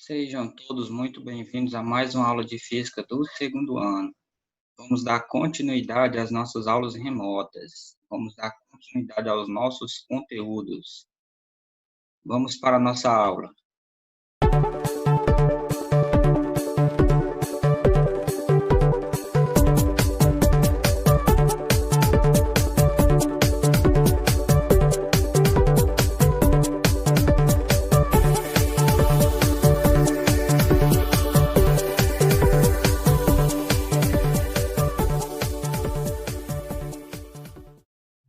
Sejam todos muito bem-vindos a mais uma aula de física do segundo ano. Vamos dar continuidade às nossas aulas remotas. Vamos dar continuidade aos nossos conteúdos. Vamos para a nossa aula.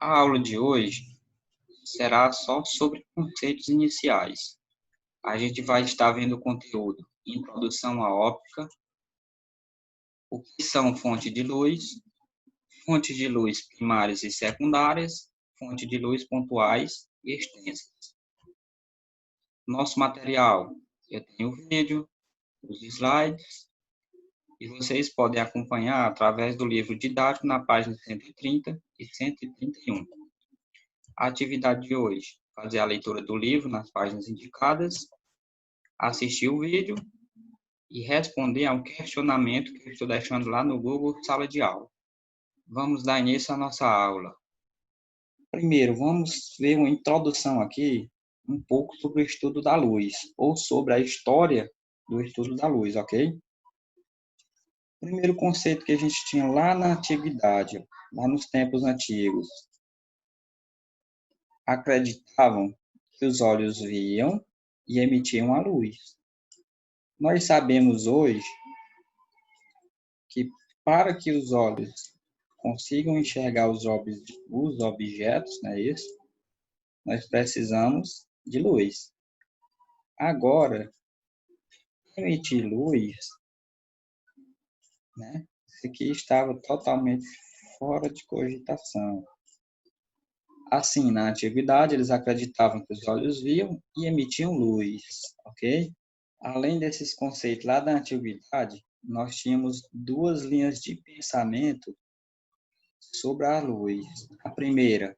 A aula de hoje será só sobre conceitos iniciais. A gente vai estar vendo o conteúdo Introdução à Óptica, o que são fontes de luz primárias e secundárias, fontes de luz pontuais e extensas. Nosso material, eu tenho o vídeo, os slides, e vocês podem acompanhar através do livro didático na página 130 e 131. A atividade de hoje, fazer a leitura do livro nas páginas indicadas, assistir o vídeo e responder a um questionamento que eu estou deixando lá no Google Sala de Aula. Vamos dar início à nossa aula. Primeiro, vamos ver uma introdução aqui, um pouco sobre o estudo da luz, ou sobre a história do estudo da luz, ok? O primeiro conceito que a gente tinha lá na antiguidade, lá nos tempos antigos, acreditavam que os olhos viam e emitiam a luz. Nós sabemos hoje que para que os olhos consigam enxergar os objetos, não é isso? Nós precisamos de luz. Agora, emitir luz, né? Isso aqui estava totalmente fora de cogitação. Assim, na antiguidade, eles acreditavam que os olhos viam e emitiam luz, ok? Além desses conceitos lá da antiguidade, nós tínhamos duas linhas de pensamento sobre a luz. A primeira,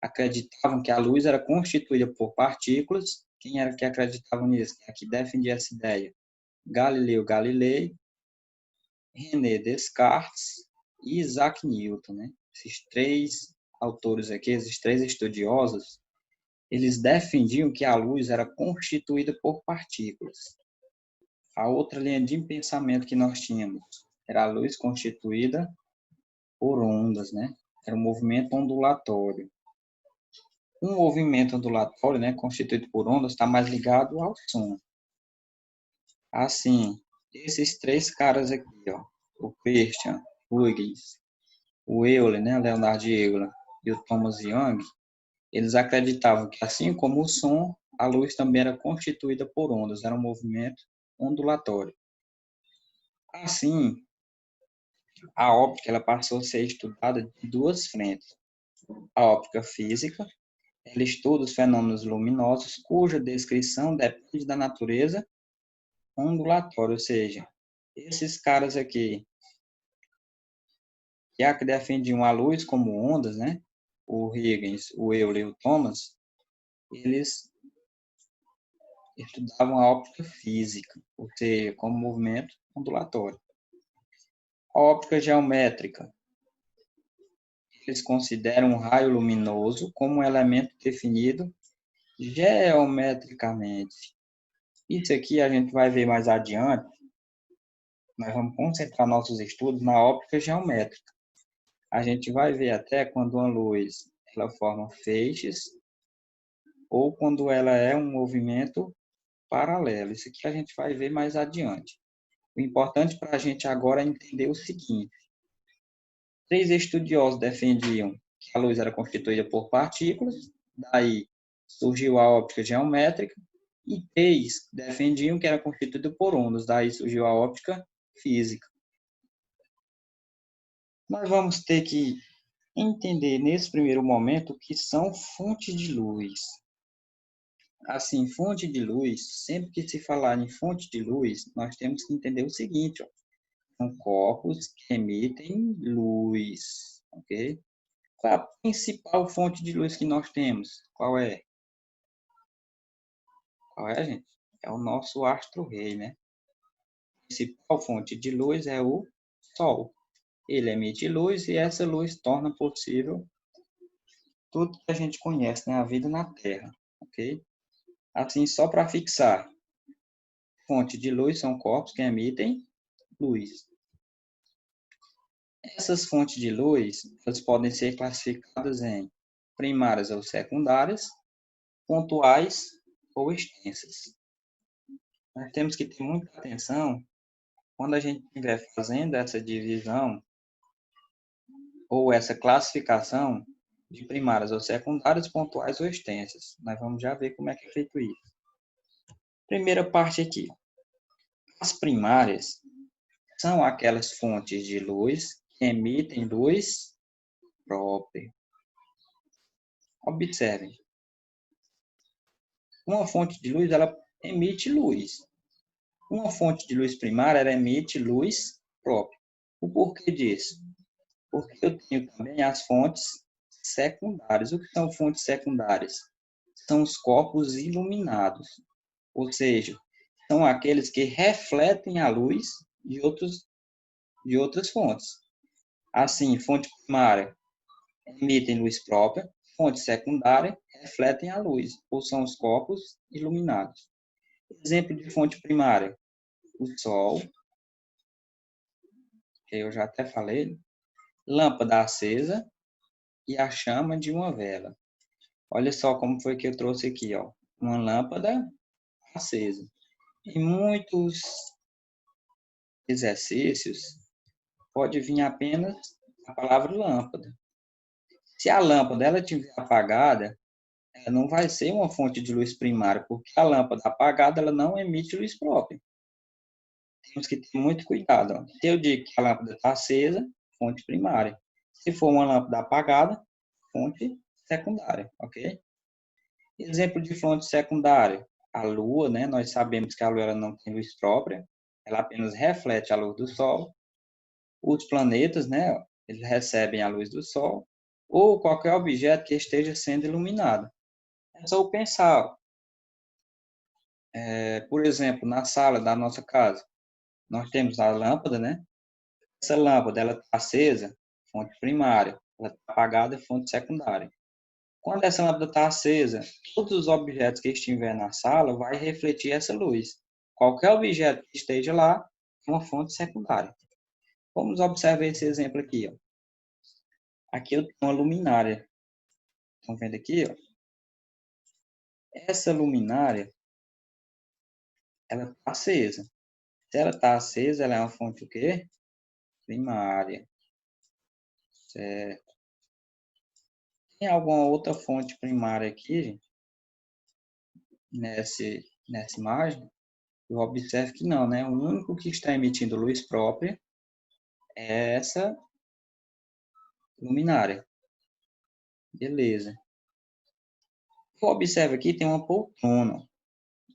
acreditavam que a luz era constituída por partículas. Quem era que acreditava nisso? Quem é que defendia essa ideia? Galileu Galilei, René Descartes e Isaac Newton, né? Esses três autores aqui, esses três estudiosos, eles defendiam que a luz era constituída por partículas. A outra linha de pensamento que nós tínhamos era a luz constituída por ondas, né? Era um movimento ondulatório. Um movimento ondulatório, né, constituído por ondas, está mais ligado ao som. Assim, esses três caras aqui, ó, o Christian Huygens, o Euler, né, Leonardo Euler e o Thomas Young, eles acreditavam que, assim como o som, a luz também era constituída por ondas, era um movimento ondulatório. Assim, a óptica ela passou a ser estudada de duas frentes. A óptica física, ela estuda os fenômenos luminosos cuja descrição depende da natureza ondulatória, ou seja, esses caras aqui que defendiam a luz como ondas, né? O Huygens, o Euler e o Thomas, eles estudavam a óptica física, ou seja, como movimento ondulatório. A óptica geométrica, eles consideram um raio luminoso como um elemento definido geometricamente. Isso aqui a gente vai ver mais adiante. Nós vamos concentrar nossos estudos na óptica geométrica. A gente vai ver até quando uma luz ela forma feixes ou quando ela é um movimento paralelo. Isso aqui a gente vai ver mais adiante. O importante para a gente agora é entender o seguinte. Três estudiosos defendiam que a luz era constituída por partículas, daí surgiu a óptica geométrica, e três defendiam que era constituída por ondas, daí surgiu a óptica física. Nós vamos ter que entender nesse primeiro momento o que são fontes de luz. Assim, fonte de luz, sempre que se falar em fonte de luz, nós temos que entender o seguinte, ó, são corpos que emitem luz, ok? Qual é a principal fonte de luz que nós temos? Qual é? Qual é, gente? é o nosso astro-rei, né? A principal fonte de luz é o Sol. Ele emite luz e essa luz torna possível tudo que a gente conhece, né? A vida na Terra, ok? Assim, só para fixar, fonte de luz são corpos que emitem luz. Essas fontes de luz, elas podem ser classificadas em primárias ou secundárias, pontuais ou extensas. Nós temos que ter muita atenção quando a gente estiver fazendo essa divisão ou essa classificação de primárias ou secundárias, pontuais ou extensas. Nós vamos já ver como é que é feito isso. Primeira parte aqui. As primárias são aquelas fontes de luz que emitem luz própria. Observem. Uma fonte de luz, ela emite luz. Uma fonte de luz primária, ela emite luz própria. O porquê disso? Porque eu tenho também as fontes secundárias. O que são fontes secundárias? São os corpos iluminados, ou seja, são aqueles que refletem a luz de outras fontes. Assim, fonte primária emitem luz própria, fonte secundária refletem a luz, ou são os corpos iluminados. Exemplo de fonte primária: o Sol, que eu já até falei, lâmpada acesa e a chama de uma vela. Olha só como foi que eu trouxe aqui, ó, uma lâmpada acesa. Em muitos exercícios, pode vir apenas a palavra lâmpada. Se a lâmpada ela estiver apagada, ela não vai ser uma fonte de luz primária, porque a lâmpada apagada ela não emite luz própria. Temos que ter muito cuidado. Ó. Se eu digo que a lâmpada está acesa, fonte primária. Se for uma lâmpada apagada, fonte secundária, ok? Exemplo de fonte secundária, a Lua, né? Nós sabemos que a Lua ela não tem luz própria, ela apenas reflete a luz do Sol. Os planetas, né? Eles recebem a luz do Sol, ou qualquer objeto que esteja sendo iluminado. É só pensar, por exemplo, na sala da nossa casa, nós temos a lâmpada, né? Essa lâmpada, ela está acesa, fonte primária, ela está apagada, fonte secundária. Quando essa lâmpada está acesa, todos os objetos que estiverem na sala vai refletir essa luz. Qualquer objeto que esteja lá é uma fonte secundária. Vamos observar esse exemplo aqui. Ó. Aqui eu tenho uma luminária. Estão vendo aqui? Ó? Essa luminária, ela está acesa. Se ela está acesa, ela é uma fonte o quê? Primária. Certo. Tem alguma outra fonte primária aqui, gente? Nessa imagem? Eu observo que não, né? O único que está emitindo luz própria é essa luminária. Beleza. Observe aqui, tem uma poltrona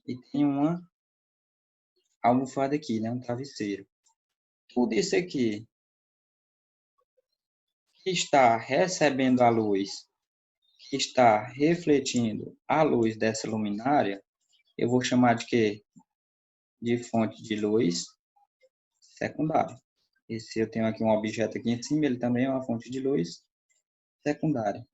e tem uma almofada aqui, né? Um travesseiro. Tudo isso aqui que está recebendo a luz, que está refletindo a luz dessa luminária, eu vou chamar de quê? De fonte de luz secundária. E se eu tenho aqui um objeto aqui em cima, ele também é uma fonte de luz secundária.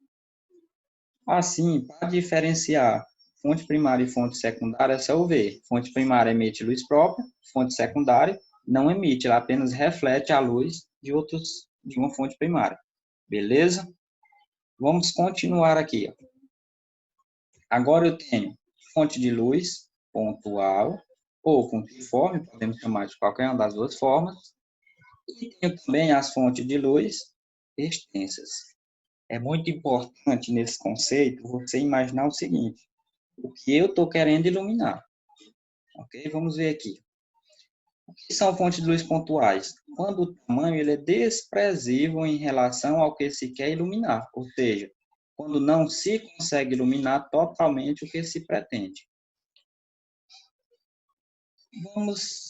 Assim, para diferenciar fonte primária e fonte secundária, é só eu ver. Fonte primária emite luz própria, fonte secundária não emite, ela apenas reflete a luz de uma fonte primária. Beleza? Vamos continuar aqui. Ó. Agora eu tenho fonte de luz pontual ou pontiforme, podemos chamar de qualquer uma das duas formas. E tenho também as fontes de luz extensas. É muito importante nesse conceito você imaginar o seguinte: o que eu estou querendo iluminar. Ok? Vamos ver aqui. O que são fontes de luz pontuais? Quando o tamanho ele é desprezível em relação ao que se quer iluminar, ou seja, quando não se consegue iluminar totalmente o que se pretende. Vamos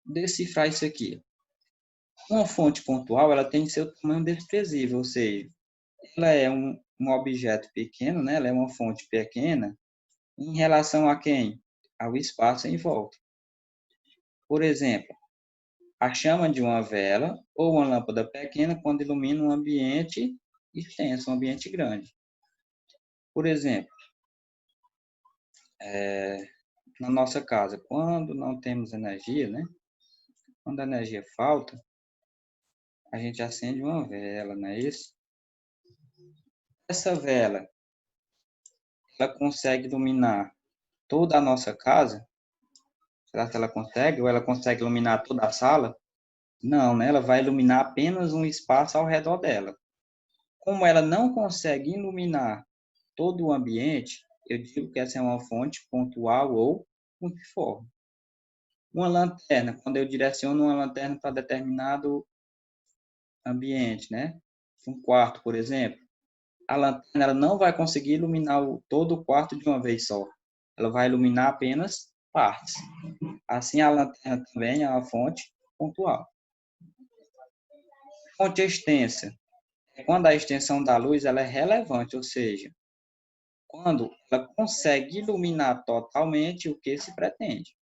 decifrar isso aqui. Uma fonte pontual ela tem seu tamanho desprezível, ou seja, ela é um objeto pequeno, né? Ela é uma fonte pequena em relação a quem? ao espaço em volta. Por exemplo, a chama de uma vela ou uma lâmpada pequena quando ilumina um ambiente extenso, um ambiente grande. Por exemplo, na nossa casa, quando não temos energia, né? Quando a energia falta, a gente acende uma vela, não é isso? Essa vela, ela consegue iluminar toda a nossa casa? Será que ela consegue? Ou ela consegue iluminar toda a sala? Não, né? Ela vai iluminar apenas um espaço ao redor dela. Como ela não consegue iluminar todo o ambiente, eu digo que essa é uma fonte pontual ou multiforme. Uma lanterna, quando eu direciono uma lanterna para determinado ambiente, né? Um quarto, por exemplo, a lanterna ela não vai conseguir iluminar todo o quarto de uma vez só. Ela vai iluminar apenas partes. Assim, a lanterna também é uma fonte pontual. Fonte extensa é quando a extensão da luz ela é relevante, ou seja, quando ela consegue iluminar totalmente o que se pretende.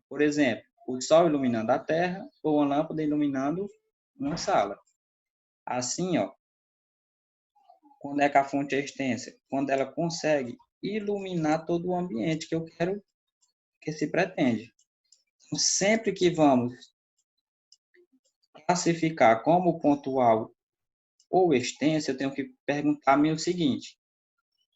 Por exemplo, o sol iluminando a Terra ou uma lâmpada iluminando uma sala. Assim, ó, quando é que a fonte é extensa? Quando ela consegue iluminar todo o ambiente que eu quero que se pretende. Então, sempre que vamos classificar como pontual ou extensa, eu tenho que perguntar-me o seguinte: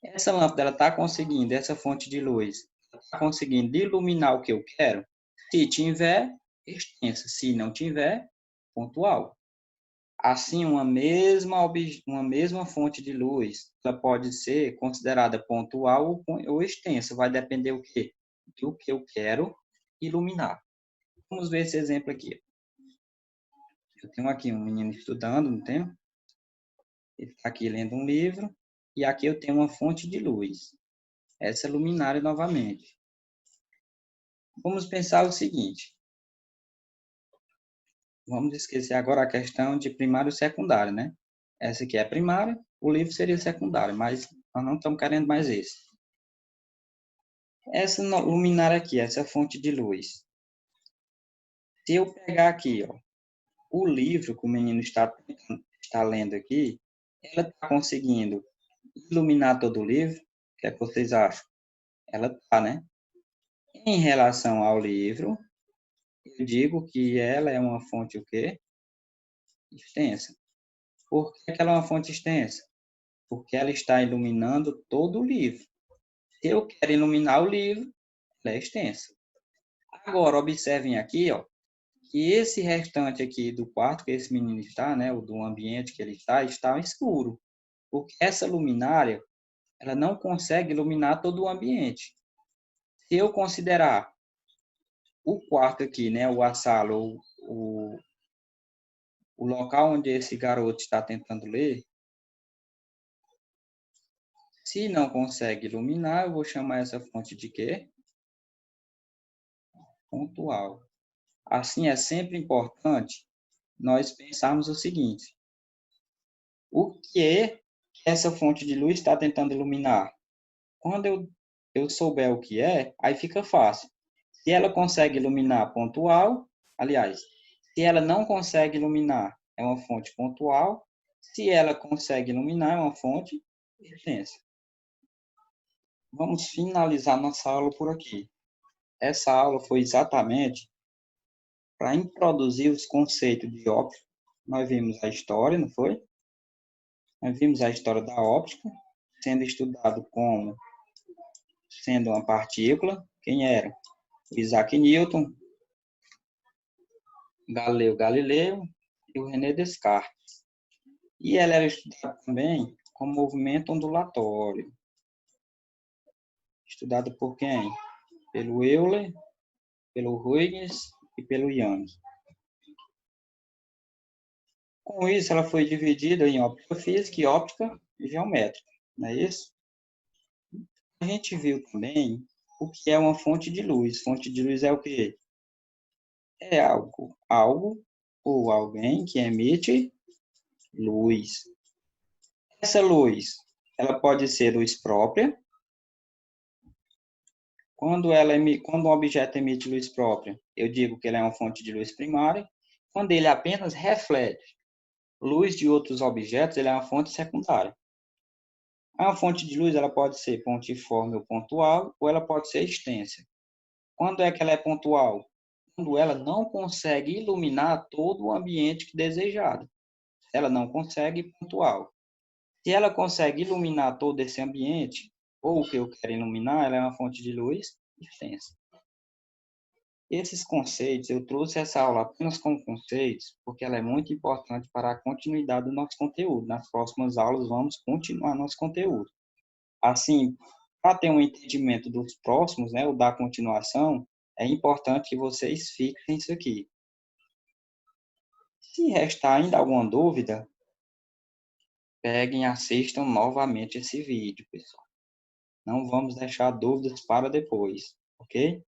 essa lâmpada está conseguindo, essa fonte de luz, está conseguindo iluminar o que eu quero? Se tiver, extensa. Se não tiver, pontual. Assim, uma mesma fonte de luz, ela pode ser considerada pontual ou extensa. Vai depender o quê? Do que eu quero iluminar. Vamos ver esse exemplo aqui. Eu tenho aqui um menino estudando, não tenho? Ele está aqui lendo um livro. E aqui eu tenho uma fonte de luz. Essa luminária novamente. Vamos pensar o seguinte. Vamos esquecer agora a questão de primário e secundário, né? Essa aqui é a primária, o livro seria secundário, mas nós não estamos querendo mais esse. Essa luminária aqui, essa fonte de luz. Se eu pegar aqui, ó, o livro que o menino está lendo aqui, ela está conseguindo iluminar todo o livro? O que é que vocês acham? Ela está, né? Em relação ao livro, eu digo que ela é uma fonte o quê? Extensa. Por que ela é uma fonte extensa? Porque ela está iluminando todo o livro. Se eu quero iluminar o livro, ela é extensa. Agora, observem aqui, ó, que esse restante aqui do quarto que esse menino está, né, o do ambiente que ele está escuro. Porque essa luminária, ela não consegue iluminar todo o ambiente. Se eu considerar o quarto aqui, né, a sala, o local onde esse garoto está tentando ler, se não consegue iluminar, eu vou chamar essa fonte de quê? Pontual. Assim, é sempre importante nós pensarmos o seguinte: o que é que essa fonte de luz está tentando iluminar? Quando eu souber o que é, aí fica fácil. Se ela consegue iluminar pontual, aliás, se ela não consegue iluminar, é uma fonte pontual. Se ela consegue iluminar, é uma fonte extensa. Vamos finalizar nossa aula por aqui. Essa aula foi exatamente para introduzir os conceitos de óptica. Nós vimos a história, não foi? Nós vimos a história da óptica, sendo estudado como sendo uma partícula. Quem era? Isaac Newton, Galileu Galileu e o René Descartes. E ela era estudada também como movimento ondulatório. Estudado por quem? Pelo Euler, pelo Huygens e pelo Young. Com isso, ela foi dividida em óptica física e óptica geométrica, não é isso? A gente viu também o que é uma fonte de luz. Fonte de luz é o quê? É algo ou alguém que emite luz. Essa luz, ela pode ser luz própria, Quando um objeto emite luz própria, eu digo que ele é uma fonte de luz primária. Quando ele apenas reflete luz de outros objetos, ele é uma fonte secundária. A fonte de luz ela pode ser pontiforme ou pontual, ou ela pode ser extensa. Quando é que ela é pontual? Quando ela não consegue iluminar todo o ambiente desejado. Ela não consegue pontual. Se ela consegue iluminar todo esse ambiente, ou o que eu quero iluminar, ela é uma fonte de luz extensa. Esses conceitos, eu trouxe essa aula apenas com conceitos, porque ela é muito importante para a continuidade do nosso conteúdo. Nas próximas aulas, vamos continuar nosso conteúdo. Assim, para ter um entendimento dos próximos, né, o da continuação, é importante que vocês fixem isso aqui. Se restar ainda alguma dúvida, peguem e assistam novamente esse vídeo, pessoal. Não vamos deixar dúvidas para depois, ok?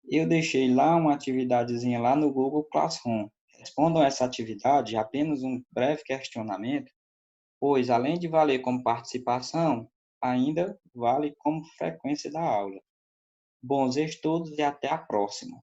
Eu deixei lá uma atividadezinha lá no Google Classroom. Respondam essa atividade, apenas um breve questionamento, pois além de valer como participação, ainda vale como frequência da aula. Bons estudos e até a próxima!